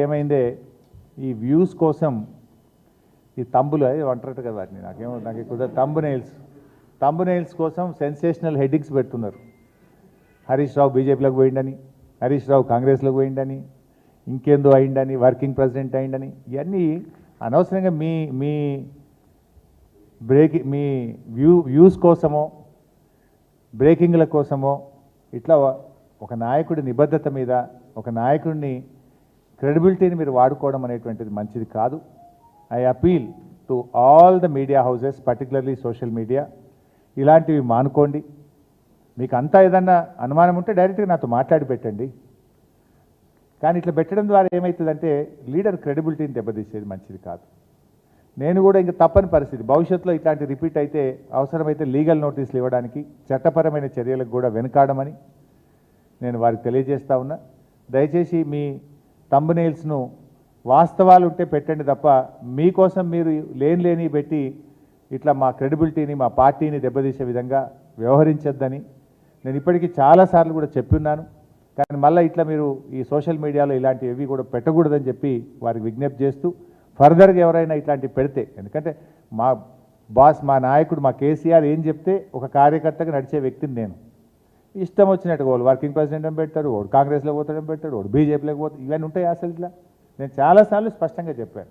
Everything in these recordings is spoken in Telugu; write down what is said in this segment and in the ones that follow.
ఏమైందే ఈ వ్యూస్ కోసం ఈ తంబులు అంటారట కదా వాటిని నాకు ఎక్కువ తంబునైల్స్ కోసం సెన్సేషనల్ హెడ్డింగ్స్ పెడుతున్నారు. హరీష్ రావు బీజేపీలోకి పోయిండని, హరీష్ రావు కాంగ్రెస్లోకి పోయిండని, ఇంకేందో అయిండని, వర్కింగ్ ప్రెసిడెంట్ అయిండని, ఇవన్నీ అనవసరంగా మీ వ్యూస్ కోసమో బ్రేకింగ్ల కోసమో ఇట్లా ఒక నాయకుడి నిబద్ధత మీద ఒక నాయకుడిని క్రెడిబిలిటీని మీరు వాడుకోవడం అనేటువంటిది మంచిది కాదు. I appeal to all the media houses, particularly social media, ఇలాంటివి మానుకోండి. మీకు అంతా ఏదన్నా అనుమానం ఉంటే డైరెక్ట్గా నాతో మాట్లాడి పెట్టండి. కానీ ఇట్లా పెట్టడం ద్వారా ఏమవుతుందంటే లీడర్ క్రెడిబిలిటీని దెబ్బతీసేది మంచిది కాదు. నేను కూడా ఇంకా తప్పని పరిస్థితి, భవిష్యత్తులో ఇట్లాంటి రిపీట్ అయితే అవసరమైతే లీగల్ నోటీసులు ఇవ్వడానికి, చట్టపరమైన చర్యలకు కూడా వెనుకాడమని నేను వారికి తెలియజేస్తా ఉన్నా. దయచేసి మీ థంబ్నెయిల్స్ను వాస్తవాలు ఉంటే పెట్టండి తప్ప మీకోసం మీరు లేని పెట్టి ఇట్లా మా క్రెడిబిలిటీని మా పార్టీని దెబ్బతీసే విధంగా వ్యవహరించొద్దని నేను ఇప్పటికీ చాలాసార్లు కూడా చెప్పున్నాను. కానీ మళ్ళీ ఇట్లా మీరు ఈ సోషల్ మీడియాలో ఇలాంటివి కూడా పెట్టకూడదని చెప్పి వారికి విజ్ఞప్తి చేస్తూ, ఫర్దర్గా ఎవరైనా ఇట్లాంటివి పెడితే, ఎందుకంటే మా బాస్ మా నాయకుడు మా కేసీఆర్ ఏం చెప్తే ఒక కార్యకర్తగా నడిచే వ్యక్తిని నేను. ఇష్టం వచ్చినట్టు వాళ్ళు వర్కింగ్ ప్రెసిడెంట్ అని పెడతాడు, వాడు కాంగ్రెస్లో పోతాడని పెడతాడు, వాడు బీజేపీలోకి పోతాడు, ఇవన్నీ ఉంటాయి అసలు ఇట్లా. నేను చాలాసార్లు స్పష్టంగా చెప్పాను,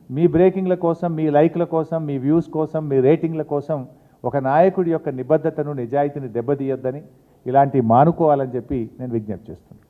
మీ బ్రేకింగ్ల కోసం, మీ లైక్ల కోసం, మీ వ్యూస్ కోసం, మీ రేటింగ్ల కోసం ఒక నాయకుడి యొక్క నిబద్ధతను నిజాయితీని దెబ్బతీయొద్దని, ఇలాంటివి మానుకోవాలని చెప్పి నేను విజ్ఞప్తి చేస్తున్నాను.